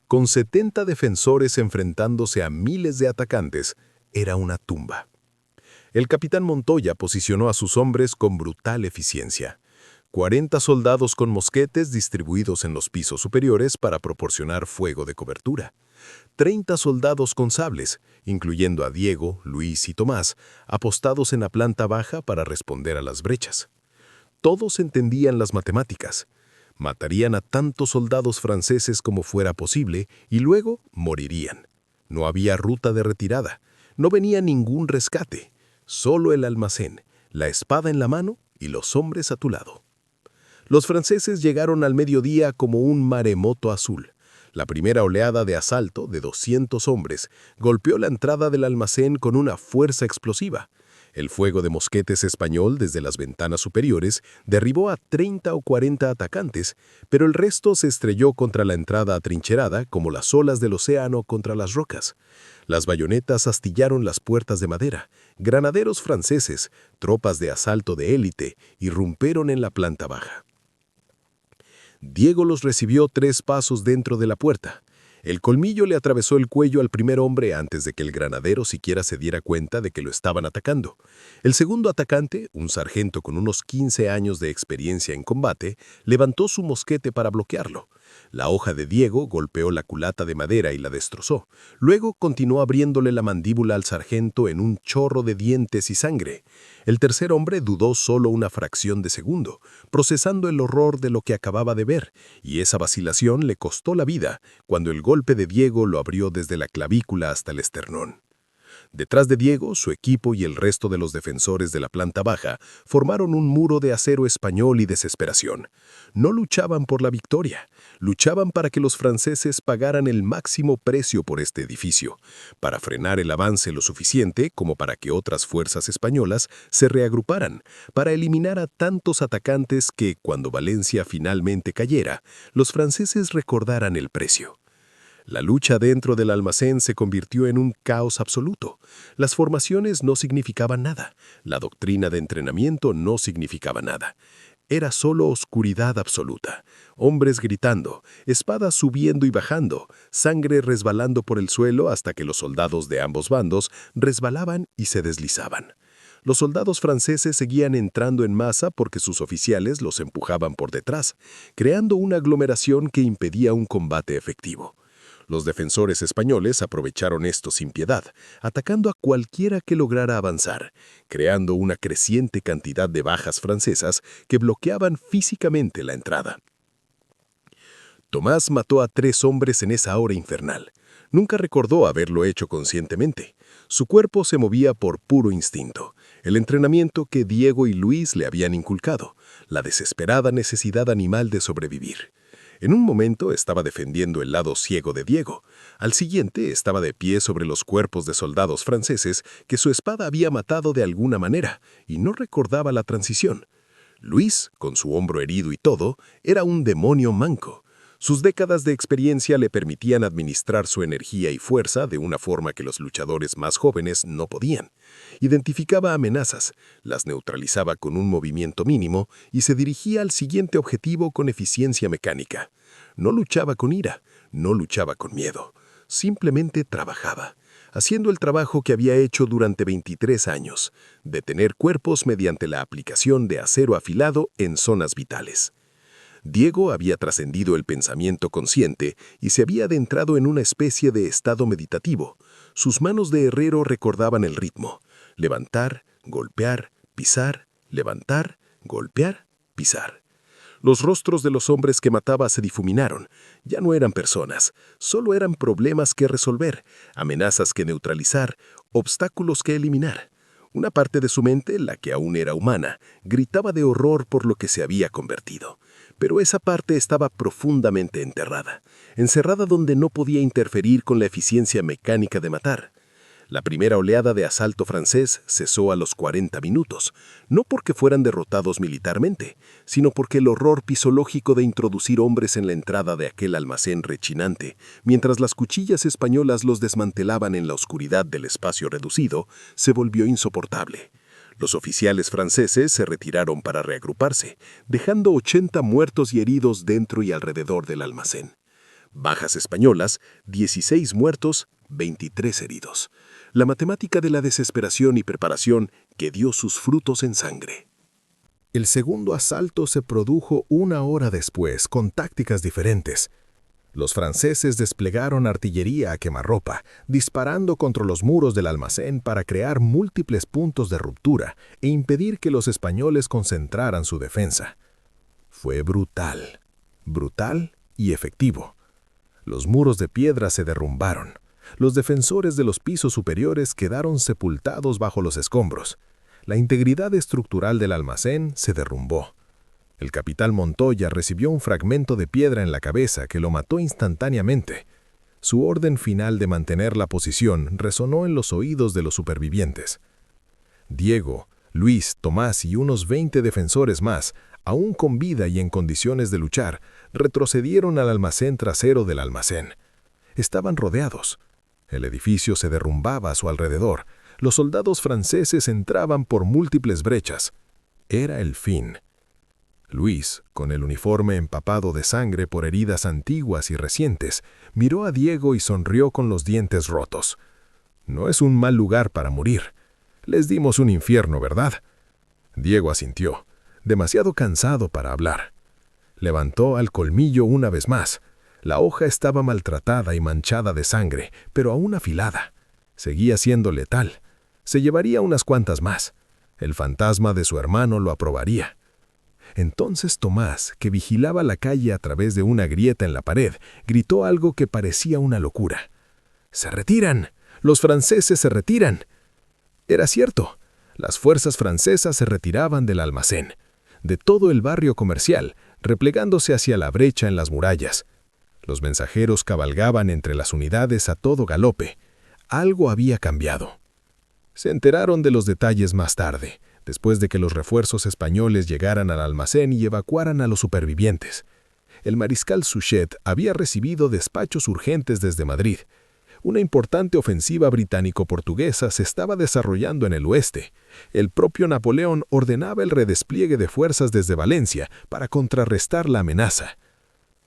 Con 70 defensores enfrentándose a miles de atacantes, era una tumba. El capitán Montoya posicionó a sus hombres con brutal eficiencia. 40 soldados con mosquetes distribuidos en los pisos superiores para proporcionar fuego de cobertura. 30 soldados con sables, incluyendo a Diego, Luis y Tomás, apostados en la planta baja para responder a las brechas. Todos entendían las matemáticas. Matarían a tantos soldados franceses como fuera posible y luego morirían. No había ruta de retirada. No venía ningún rescate. Solo el almacén, la espada en la mano y los hombres a tu lado. Los franceses llegaron al mediodía como un maremoto azul. La primera oleada de asalto, de 200 hombres, golpeó la entrada del almacén con una fuerza explosiva. El fuego de mosquetes español desde las ventanas superiores derribó a 30 o 40 atacantes, pero el resto se estrelló contra la entrada atrincherada como las olas del océano contra las rocas. Las bayonetas astillaron las puertas de madera. Granaderos franceses, tropas de asalto de élite, irrumpieron en la planta baja. Diego los recibió 3 pasos dentro de la puerta. El colmillo le atravesó el cuello al primer hombre antes de que el granadero siquiera se diera cuenta de que lo estaban atacando. El segundo atacante, un sargento con unos 15 años de experiencia en combate, levantó su mosquete para bloquearlo. La hoja de Diego golpeó la culata de madera y la destrozó. Luego continuó abriéndole la mandíbula al sargento en un chorro de dientes y sangre. El tercer hombre dudó solo una fracción de segundo, procesando el horror de lo que acababa de ver, y esa vacilación le costó la vida cuando el golpe de Diego lo abrió desde la clavícula hasta el esternón. Detrás de Diego, su equipo y el resto de los defensores de la planta baja formaron un muro de acero español y desesperación. No luchaban por la victoria, luchaban para que los franceses pagaran el máximo precio por este edificio, para frenar el avance lo suficiente como para que otras fuerzas españolas se reagruparan, para eliminar a tantos atacantes que, cuando Valencia finalmente cayera, los franceses recordaran el precio. La lucha dentro del almacén se convirtió en un caos absoluto. Las formaciones no significaban nada. La doctrina de entrenamiento no significaba nada. Era solo oscuridad absoluta. Hombres gritando, espadas subiendo y bajando, sangre resbalando por el suelo hasta que los soldados de ambos bandos resbalaban y se deslizaban. Los soldados franceses seguían entrando en masa porque sus oficiales los empujaban por detrás, creando una aglomeración que impedía un combate efectivo. Los defensores españoles aprovecharon esto sin piedad, atacando a cualquiera que lograra avanzar, creando una creciente cantidad de bajas francesas que bloqueaban físicamente la entrada. Tomás mató a 3 hombres en esa hora infernal. Nunca recordó haberlo hecho conscientemente. Su cuerpo se movía por puro instinto, el entrenamiento que Diego y Luis le habían inculcado, la desesperada necesidad animal de sobrevivir. En un momento estaba defendiendo el lado ciego de Diego. Al siguiente estaba de pie sobre los cuerpos de soldados franceses que su espada había matado de alguna manera, y no recordaba la transición. Luis, con su hombro herido y todo, era un demonio manco. Sus décadas de experiencia le permitían administrar su energía y fuerza de una forma que los luchadores más jóvenes no podían. Identificaba amenazas, las neutralizaba con un movimiento mínimo y se dirigía al siguiente objetivo con eficiencia mecánica. No luchaba con ira, no luchaba con miedo, simplemente trabajaba, haciendo el trabajo que había hecho durante 23 años, detener cuerpos mediante la aplicación de acero afilado en zonas vitales. Diego había trascendido el pensamiento consciente y se había adentrado en una especie de estado meditativo. Sus manos de herrero recordaban el ritmo: levantar, golpear, pisar, levantar, golpear, pisar. Los rostros de los hombres que mataba se difuminaron. Ya no eran personas, solo eran problemas que resolver, amenazas que neutralizar, obstáculos que eliminar. Una parte de su mente, la que aún era humana, gritaba de horror por lo que se había convertido. Pero esa parte estaba profundamente enterrada, encerrada donde no podía interferir con la eficiencia mecánica de matar. La primera oleada de asalto francés cesó a los 40 minutos, no porque fueran derrotados militarmente, sino porque el horror psicológico de introducir hombres en la entrada de aquel almacén rechinante, mientras las cuchillas españolas los desmantelaban en la oscuridad del espacio reducido, se volvió insoportable. Los oficiales franceses se retiraron para reagruparse, dejando 80 muertos y heridos dentro y alrededor del almacén. Bajas españolas, 16 muertos, 23 heridos. La matemática de la desesperación y preparación que dio sus frutos en sangre. El segundo asalto se produjo 1 hora después, con tácticas diferentes. Los franceses desplegaron artillería a quemarropa, disparando contra los muros del almacén para crear múltiples puntos de ruptura e impedir que los españoles concentraran su defensa. Fue brutal y efectivo. Los muros de piedra se derrumbaron. Los defensores de los pisos superiores quedaron sepultados bajo los escombros. La integridad estructural del almacén se derrumbó. El capitán Montoya recibió un fragmento de piedra en la cabeza que lo mató instantáneamente. Su orden final de mantener la posición resonó en los oídos de los supervivientes. Diego, Luis, Tomás y unos 20 defensores más, aún con vida y en condiciones de luchar, retrocedieron al almacén trasero del almacén. Estaban rodeados. El edificio se derrumbaba a su alrededor. Los soldados franceses entraban por múltiples brechas. Era el fin. Luis, con el uniforme empapado de sangre por heridas antiguas y recientes, miró a Diego y sonrió con los dientes rotos. No es un mal lugar para morir. Les dimos un infierno, ¿verdad? Diego asintió, demasiado cansado para hablar. Levantó al colmillo una vez más. La hoja estaba maltratada y manchada de sangre, pero aún afilada. Seguía siendo letal. Se llevaría unas cuantas más. El fantasma de su hermano lo aprobaría. Entonces Tomás, que vigilaba la calle a través de una grieta en la pared, gritó algo que parecía una locura. ¡Se retiran! ¡Los franceses se retiran! Era cierto. Las fuerzas francesas se retiraban del almacén, de todo el barrio comercial, replegándose hacia la brecha en las murallas. Los mensajeros cabalgaban entre las unidades a todo galope. Algo había cambiado. Se enteraron de los detalles más tarde, después de que los refuerzos españoles llegaran al almacén y evacuaran a los supervivientes. El mariscal Suchet había recibido despachos urgentes desde Madrid. Una importante ofensiva británico-portuguesa se estaba desarrollando en el oeste. El propio Napoleón ordenaba el redespliegue de fuerzas desde Valencia para contrarrestar la amenaza.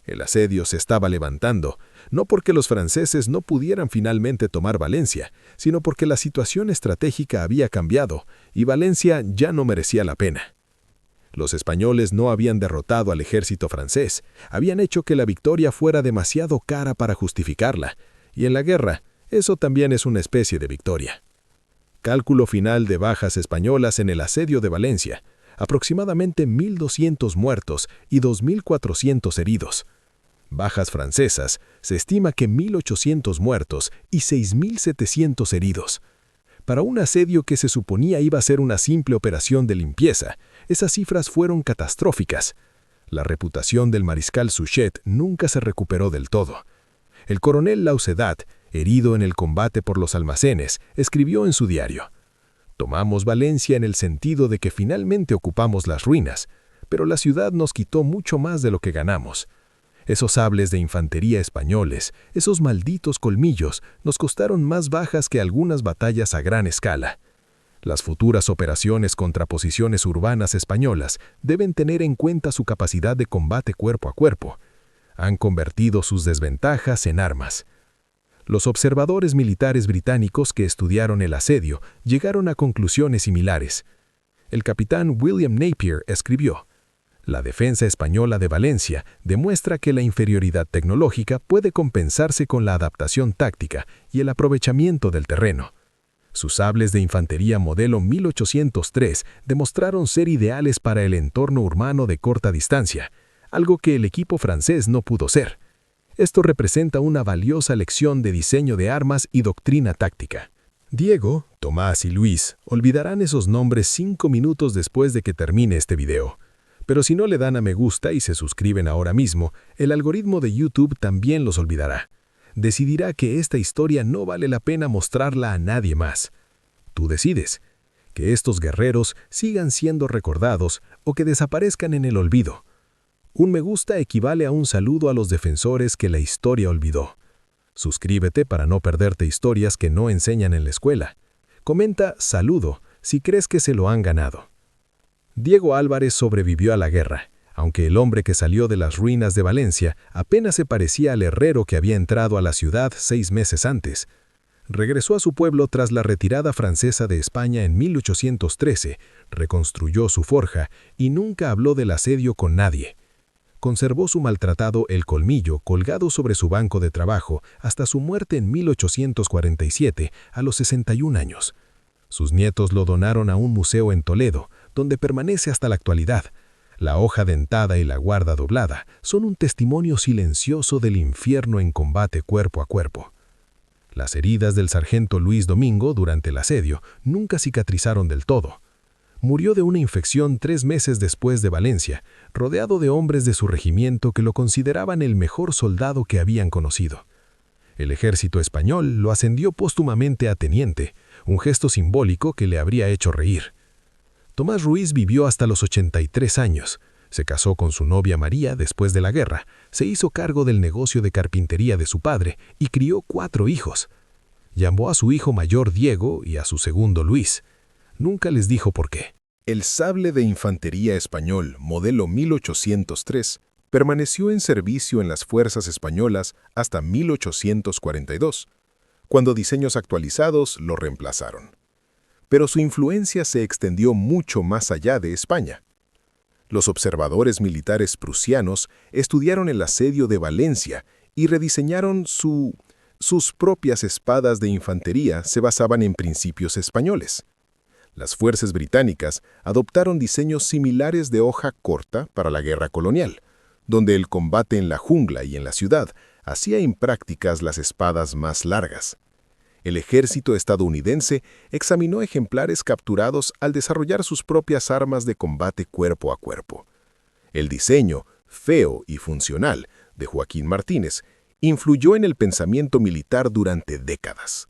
El asedio se estaba levantando, no porque los franceses no pudieran finalmente tomar Valencia, sino porque la situación estratégica había cambiado y Valencia ya no merecía la pena. Los españoles no habían derrotado al ejército francés, habían hecho que la victoria fuera demasiado cara para justificarla, y en la guerra eso también es una especie de victoria. Cálculo final de bajas españolas en el asedio de Valencia, aproximadamente 1.200 muertos y 2.400 heridos. Bajas francesas, se estima que 1.800 muertos y 6.700 heridos. Para un asedio que se suponía iba a ser una simple operación de limpieza, esas cifras fueron catastróficas. La reputación del mariscal Suchet nunca se recuperó del todo. El coronel Laussedat, herido en el combate por los almacenes, escribió en su diario: «Tomamos Valencia en el sentido de que finalmente ocupamos las ruinas, pero la ciudad nos quitó mucho más de lo que ganamos. Esos sables de infantería españoles, esos malditos colmillos, nos costaron más bajas que algunas batallas a gran escala. Las futuras operaciones contra posiciones urbanas españolas deben tener en cuenta su capacidad de combate cuerpo a cuerpo. Han convertido sus desventajas en armas». Los observadores militares británicos que estudiaron el asedio llegaron a conclusiones similares. El capitán William Napier escribió: «La defensa española de Valencia demuestra que la inferioridad tecnológica puede compensarse con la adaptación táctica y el aprovechamiento del terreno. Sus sables de infantería modelo 1803 demostraron ser ideales para el entorno urbano de corta distancia, algo que el equipo francés no pudo ser. Esto representa una valiosa lección de diseño de armas y doctrina táctica». Diego, Tomás y Luis olvidarán esos nombres 5 minutos después de que termine este video. Pero si no le dan a me gusta y se suscriben ahora mismo, el algoritmo de YouTube también los olvidará. Decidirá que esta historia no vale la pena mostrarla a nadie más. Tú decides, que estos guerreros sigan siendo recordados o que desaparezcan en el olvido. Un me gusta equivale a un saludo a los defensores que la historia olvidó. Suscríbete para no perderte historias que no enseñan en la escuela. Comenta "saludo" si crees que se lo han ganado. Diego Álvarez sobrevivió a la guerra, aunque el hombre que salió de las ruinas de Valencia apenas se parecía al herrero que había entrado a la ciudad 6 meses antes. Regresó a su pueblo tras la retirada francesa de España en 1813, reconstruyó su forja y nunca habló del asedio con nadie. Conservó su maltratado El Colmillo colgado sobre su banco de trabajo hasta su muerte en 1847, a los 61 años. Sus nietos lo donaron a un museo en Toledo, donde permanece hasta la actualidad. La hoja dentada y la guarda doblada son un testimonio silencioso del infierno en combate cuerpo a cuerpo. Las heridas del sargento Luis Domingo durante el asedio nunca cicatrizaron del todo. Murió de una infección 3 meses después de Valencia, rodeado de hombres de su regimiento que lo consideraban el mejor soldado que habían conocido. El ejército español lo ascendió póstumamente a teniente, un gesto simbólico que le habría hecho reír. Tomás Ruiz vivió hasta los 83 años. Se casó con su novia María después de la guerra, se hizo cargo del negocio de carpintería de su padre y crió 4 hijos. Llamó a su hijo mayor Diego y a su segundo Luis. Nunca les dijo por qué. El sable de infantería español, modelo 1803, permaneció en servicio en las fuerzas españolas hasta 1842, cuando diseños actualizados lo reemplazaron. Pero su influencia se extendió mucho más allá de España. Los observadores militares prusianos estudiaron el asedio de Valencia y rediseñaron sus propias espadas de infantería se basaban en principios españoles. Las fuerzas británicas adoptaron diseños similares de hoja corta para la guerra colonial, donde el combate en la jungla y en la ciudad hacía imprácticas las espadas más largas. El ejército estadounidense examinó ejemplares capturados al desarrollar sus propias armas de combate cuerpo a cuerpo. El diseño, feo y funcional, de Joaquín Martínez, influyó en el pensamiento militar durante décadas.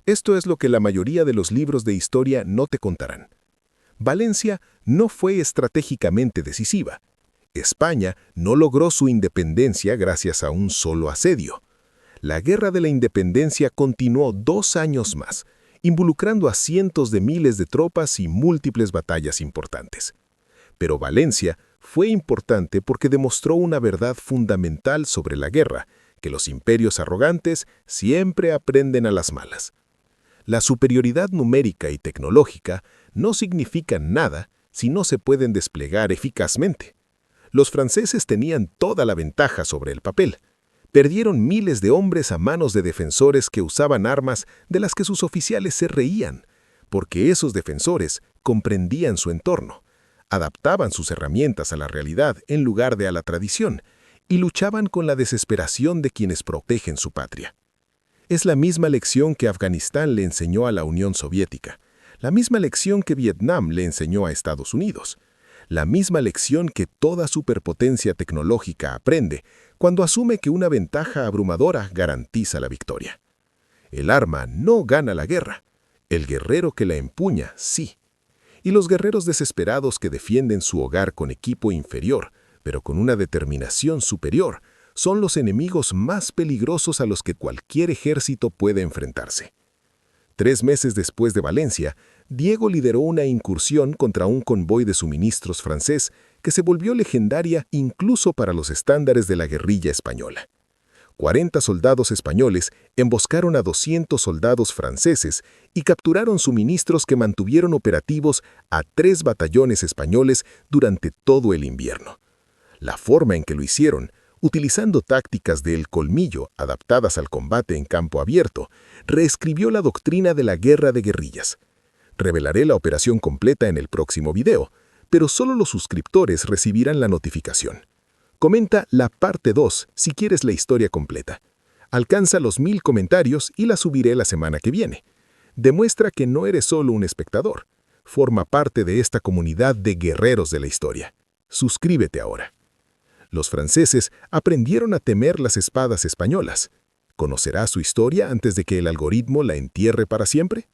Esto es lo que la mayoría de los libros de historia no te contarán. Valencia no fue estratégicamente decisiva. España no logró su independencia gracias a un solo asedio. La Guerra de la Independencia continuó 2 años más, involucrando a cientos de miles de tropas y múltiples batallas importantes. Pero Valencia fue importante porque demostró una verdad fundamental sobre la guerra, que los imperios arrogantes siempre aprenden a las malas. La superioridad numérica y tecnológica no significan nada si no se pueden desplegar eficazmente. Los franceses tenían toda la ventaja sobre el papel. Perdieron miles de hombres a manos de defensores que usaban armas de las que sus oficiales se reían, porque esos defensores comprendían su entorno, adaptaban sus herramientas a la realidad en lugar de a la tradición, y luchaban con la desesperación de quienes protegen su patria. Es la misma lección que Afganistán le enseñó a la Unión Soviética, la misma lección que Vietnam le enseñó a Estados Unidos, la misma lección que toda superpotencia tecnológica aprende cuando asume que una ventaja abrumadora garantiza la victoria. El arma no gana la guerra, el guerrero que la empuña sí. Y los guerreros desesperados que defienden su hogar con equipo inferior, pero con una determinación superior, son los enemigos más peligrosos a los que cualquier ejército puede enfrentarse. 3 meses después de Valencia, Diego lideró una incursión contra un convoy de suministros francés que se volvió legendaria incluso para los estándares de la guerrilla española. 40 soldados españoles emboscaron a 200 soldados franceses y capturaron suministros que mantuvieron operativos a 3 batallones españoles durante todo el invierno. La forma en que lo hicieron, utilizando tácticas de El Colmillo adaptadas al combate en campo abierto, reescribió la doctrina de la guerra de guerrillas. Revelaré la operación completa en el próximo video, pero solo los suscriptores recibirán la notificación. Comenta la parte 2 si quieres la historia completa. Alcanza los 1000 comentarios y la subiré la semana que viene. demuestra que no eres solo un espectador. Forma parte de esta comunidad de guerreros de la historia. Suscríbete ahora. Los franceses aprendieron a temer las espadas españolas. ¿Conocerás su historia antes de que el algoritmo la entierre para siempre?